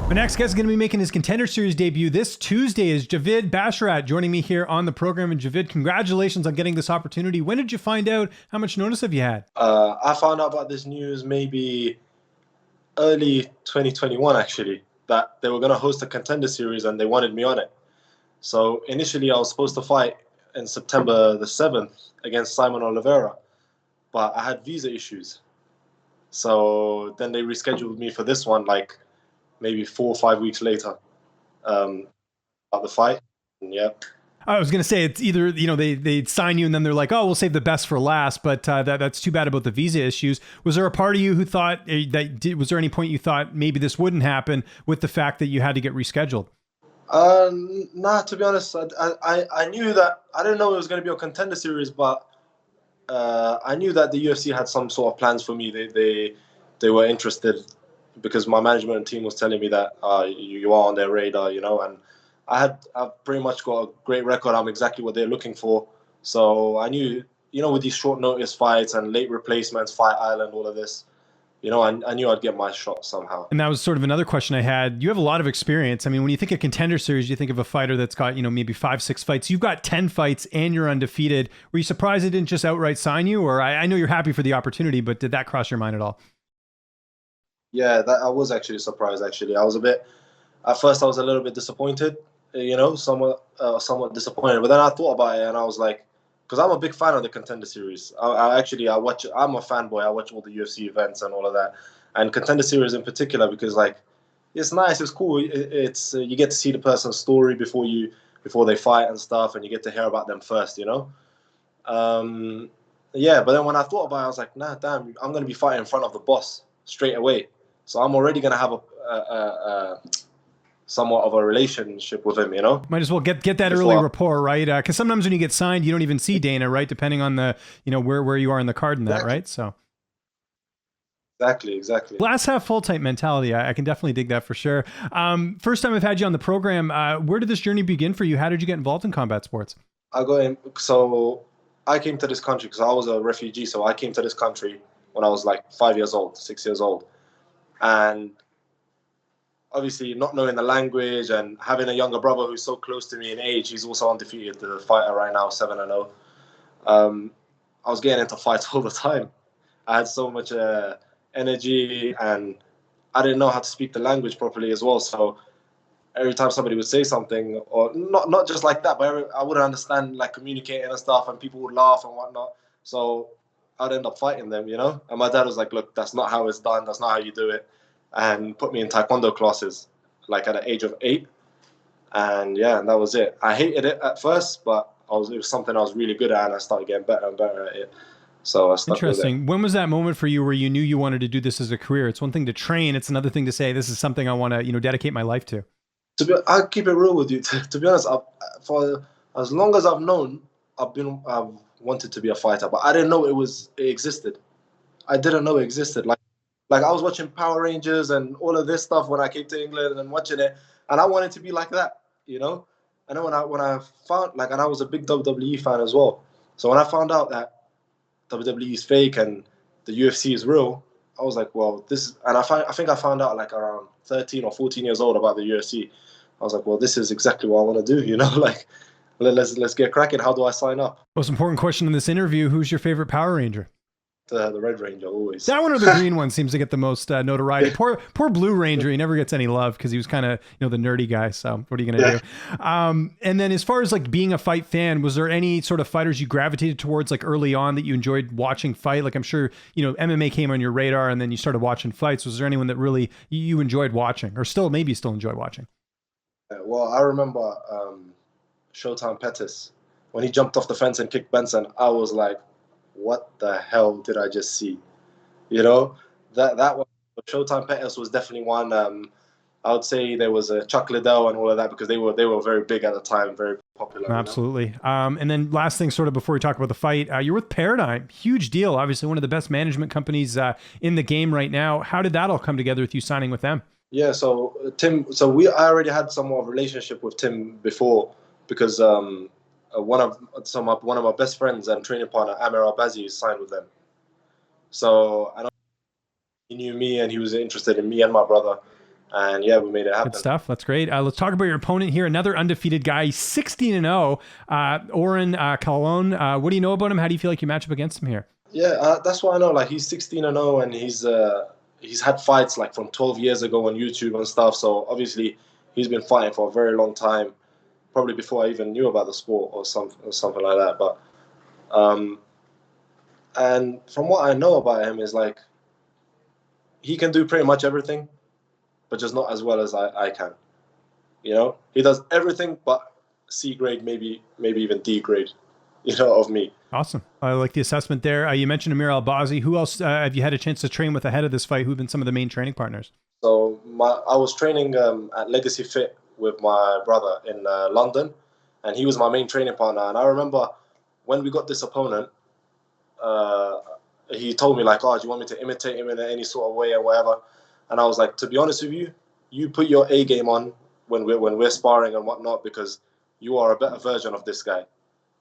My next guest is going to be making his Contender Series debut this Tuesday is Javid Basharat joining me here on the program. And Javid, congratulations on getting this opportunity. When did you find out? How much notice have you had? I found out about this news maybe early 2021, actually, that they were going to host a Contender Series and they wanted me on it. So initially I was supposed to fight in September the 7th against Simon Oliveira, but I had visa issues. So then they rescheduled me for this one, like maybe 4 or 5 weeks later, about the fight. And yeah. I was going to say it's either, they sign you and then they're like, oh, we'll save the best for last. But that's too bad about the visa issues. Was there a part of you who thought was there any point you thought maybe this wouldn't happen with the fact that you had to get rescheduled? Nah, to be honest, I knew that, I didn't know it was going to be a Contender Series, but I knew that the UFC had some sort of plans for me. They were interested because my management team was telling me that you are on their radar, and I've pretty much got a great record. I'm exactly what they're looking for. So I knew, with these short notice fights and late replacements, Fight Island, all of this, I knew I'd get my shot somehow. And that was sort of another question I had. You have a lot of experience. I mean, when you think of Contender Series, you think of a fighter that's got, maybe 5-6 fights. You've got 10 fights and you're undefeated. Were you surprised they didn't just outright sign you? Or I know you're happy for the opportunity, but did that cross your mind at all? Yeah, I was actually surprised, actually. At first I was a little bit disappointed, somewhat disappointed. But then I thought about it and I was like, because I'm a big fan of the Contender Series. I'm a fanboy. I watch all the UFC events and all of that. And Contender Series in particular, because it's nice, it's cool. It's you get to see the person's story before they fight and stuff, and you get to hear about them first, Yeah, but then when I thought about it, I was like, nah, damn, I'm going to be fighting in front of the boss straight away. So I'm already going to have a somewhat of a relationship with him, Might as well get that early rapport, right? Because sometimes when you get signed, you don't even see Dana, right? Depending on the, where you are in the card and that, right? So. Exactly. Glass half full type mentality. I can definitely dig that for sure. First time I've had you on the program. Where did this journey begin for you? How did you get involved in combat sports? So I came to this country because I was a refugee. So I came to this country when I was like 5 years old, 6 years old. And obviously not knowing the language and having a younger brother who's so close to me in age, he's also undefeated, the fighter right now, 7-0. I was getting into fights all the time. I had so much energy and I didn't know how to speak the language properly as well. So every time somebody would say something, or not just like that, but I wouldn't understand communicating and stuff, and people would laugh and whatnot. So I'd end up fighting them, And my dad was like, look, that's not how it's done. That's not how you do it. And put me in taekwondo classes, at the age of 8. And yeah, and that was it. I hated it at first, but it was something I was really good at, and I started getting better and better at it. So I stuck Interesting. with it. When was that moment for you where you knew you wanted to do this as a career? It's one thing to train. It's another thing to say, this is something I want to, dedicate my life to. I'll keep it real with you. To be honest, for as long as I've known, I've wanted to be a fighter, but I didn't know it existed. I didn't know it existed. Like I was watching Power Rangers and all of this stuff when I came to England and watching it, and I wanted to be like that, And then when I found and I was a big WWE fan as well. So when I found out that WWE is fake and the UFC is real, I was like, well, I think I found out around 13 or 14 years old about the UFC. I was like, well, this is exactly what I want to do, let's get cracking. How do I sign up? Most important question in this interview: who's your favorite Power Ranger? The Red Ranger, always. That one or the green one seems to get the most notoriety. Poor Blue Ranger, he never gets any love because he was kind of the nerdy guy. So what are you gonna do? And then as far as being a fight fan, was there any sort of fighters you gravitated towards early on that you enjoyed watching fight? I'm sure MMA came on your radar and then you started watching fights. Was there anyone that really you enjoyed watching, or still enjoy watching? Well, I remember Showtime Pettis when he jumped off the fence and kicked Benson. I was like, what the hell did I just see? That one, Showtime Pettis was definitely one. I would say there was a Chuck Liddell and all of that because they were very big at the time, very popular. Absolutely. And then last thing, sort of before we talk about the fight, you're with Paradigm, huge deal. Obviously, one of the best management companies in the game right now. How did that all come together with you signing with them? Yeah, so Tim, I already had somewhat of a relationship with Tim before because one of my best friends and training partner, Amir Albazi, signed with them. So I know he knew me and he was interested in me and my brother. And yeah, we made it happen. Good stuff. That's great. Let's talk about your opponent here. Another undefeated guy. He's 16-0. Oron Kahlon. What do you know about him? How do you feel like you match up against him here? Yeah, that's what I know. Like, he's 16-0, and he's had fights like from 12 years ago on YouTube and stuff. So obviously, he's been fighting for a very long time, probably before I even knew about the sport or something like that. But and from what I know about him is like he can do pretty much everything, but just not as well as I can. You know, he does everything but C grade, maybe even D grade, you know, of me. Awesome. I like the assessment there. You mentioned Amir Albazi. Who else have you had a chance to train with ahead of this fight? Who've been some of the main training partners? So I was training at Legacy Fit with my brother in London, and he was my main training partner. And I remember when we got this opponent, he told me like, "Oh, do you want me to imitate him in any sort of way or whatever?" And I was like, "To be honest with you, you put your A game on when we're sparring and whatnot, because you are a better version of this guy."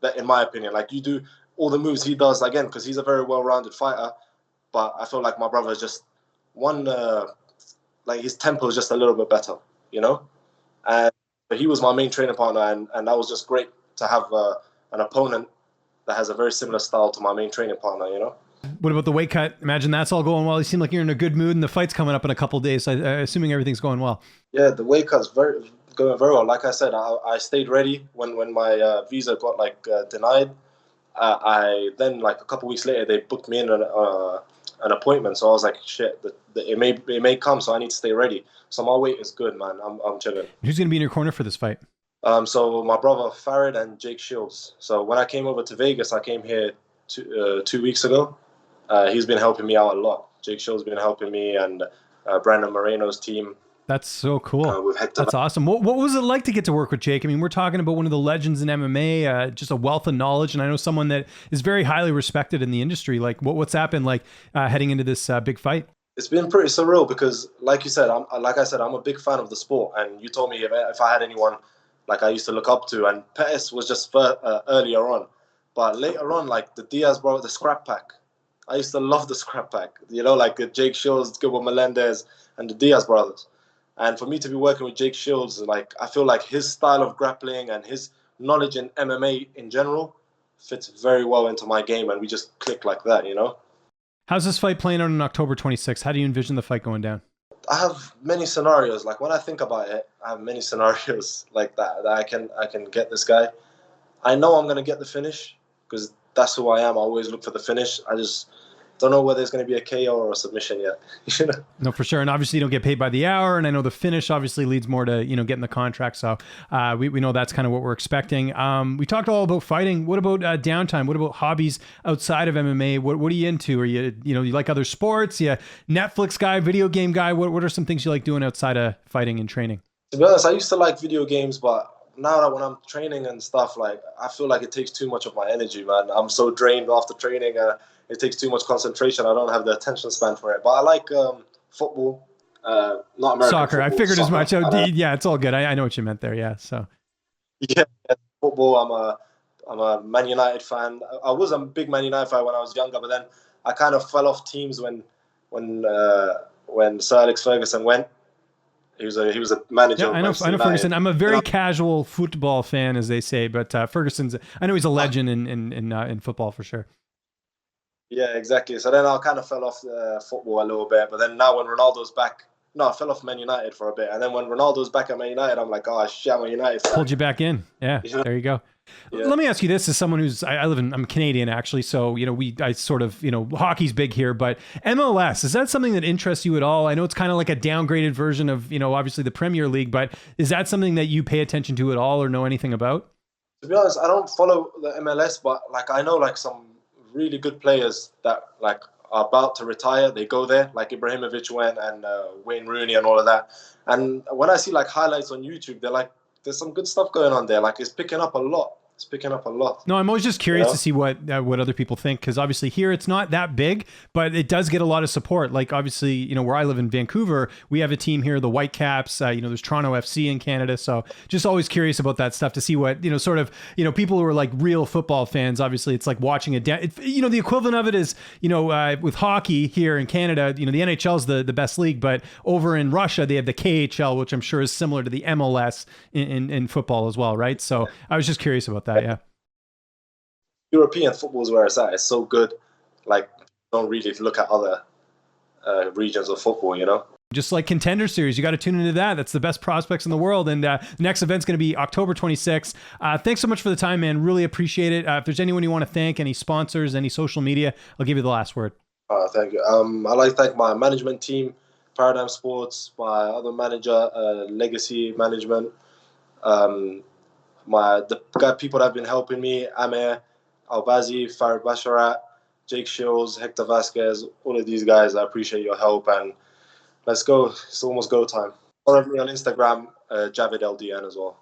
That, in my opinion, like, you do all the moves he does, again, because he's a very well-rounded fighter. But I feel like my brother is just one, like, his tempo is just a little bit better, you know. And he was my main training partner, and that was just great to have an opponent that has a very similar style to my main training partner, you know. What about the weight cut? Imagine that's all going well. You seem like you're in a good mood, and the fight's coming up in a couple of days. Assuming everything's going well. Yeah, the weight cut's going very well. Like I said, I stayed ready when my visa got denied. I then, like, a couple of weeks later, they booked me in an appointment. So I was like, shit, it may come, so I need to stay ready. So my weight is good, man. I'm chilling. Who's going to be in your corner for this fight? So my brother Farid and Jake Shields. So when I came over to Vegas, I came here 2 weeks ago. He's been helping me out a lot. Jake Shields been helping me, and Brandon Moreno's team. That's so cool. That's awesome. What was it like to get to work with Jake? I mean, we're talking about one of the legends in MMA, just a wealth of knowledge, and I know someone that is very highly respected in the industry. Like, what's that been like heading into this big fight? It's been pretty surreal because, like you said, I'm a big fan of the sport, and you told me if I had anyone like I used to look up to, and Pettis was just earlier on, but later on, like the Diaz brothers, the scrap pack. I used to love the scrap pack, you know, like Jake Shields, Gilbert Melendez, and the Diaz brothers. And for me to be working with Jake Shields, like, I feel like his style of grappling and his knowledge in MMA in general fits very well into my game, and we just click like that, you know? How's this fight playing out on October 26th? How do you envision the fight going down? I have many scenarios. Like, when I think about it, I have many scenarios like that I can get this guy. I know I'm going to get the finish because that's who I am. I always look for the finish. I just don't know whether it's going to be a KO or a submission yet. You know? No, for sure. And obviously you don't get paid by the hour. And I know the finish obviously leads more to, getting the contract. So we know that's kind of what we're expecting. We talked all about fighting. What about downtime? What about hobbies outside of MMA? What are you into? Are you like other sports? You Netflix guy, video game guy? What are some things you like doing outside of fighting and training? To be honest, I used to like video games, but now that when I'm training and stuff, like, I feel like it takes too much of my energy, man. I'm so drained after training. It takes too much concentration. I don't have the attention span for it. But I like football, not American soccer. Football, I figured soccer. As much. Yeah, it's all good. I know what you meant there. Yeah. So. Yeah, football. I'm a Man United fan. I was a big Man United fan when I was younger, but then I kind of fell off teams when Sir Alex Ferguson went. He was a manager. Yeah, I know Ferguson. I'm a very casual football fan, as they say, but Ferguson's. I know he's a legend in football for sure. Yeah, exactly. So then I kind of fell off football a little bit, but then now when Ronaldo's back, I fell off Man United for a bit, and then when Ronaldo's back at Man United, I'm like, oh shit, I'm a United fan. Pulled you back in. Yeah, there you go. Yeah. Let me ask you this: as someone who's I'm Canadian actually, so I sort of hockey's big here, but MLS, is that something that interests you at all? I know it's kind of like a downgraded version of obviously the Premier League, but is that something that you pay attention to at all or know anything about? To be honest, I don't follow the MLS, but like I know like some really good players that like are about to retire. They go there, like Ibrahimovic went, and Wayne Rooney and all of that. And when I see like highlights on YouTube, they're like, there's some good stuff going on there. Like, it's picking up a lot. It's picking up a lot. No, I'm always just curious to see what other people think, because obviously here it's not that big, but it does get a lot of support. Like obviously, you know, where I live in Vancouver, we have a team here, the Whitecaps. You know, there's Toronto FC in Canada, so just always curious about that stuff to see what, you know, sort of, you know, people who are like real football fans. Obviously, it's like watching you know, the equivalent of it is, you know, with hockey here in Canada, you know, the NHL is the best league, but over in Russia they have the KHL, which I'm sure is similar to the MLS in football as well, right? So I was just curious about that. Yeah. European football is where it's at. It's so good. Like, don't really look at other regions of football, you know? Just like Contender Series, you got to tune into that. That's the best prospects in the world. And the next event's going to be October 26th. Thanks so much for the time, man. Really appreciate it. If there's anyone you want to thank, any sponsors, any social media, I'll give you the last word. Thank you. I'd like to thank my management team, Paradigm Sports, my other manager, Legacy Management, the people that have been helping me, Amir, Albazi, Javid Basharat, Jake Shields, Hector Vasquez, all of these guys. I appreciate your help, and let's go. It's almost go time. Follow me on Instagram, Javid LDN as well.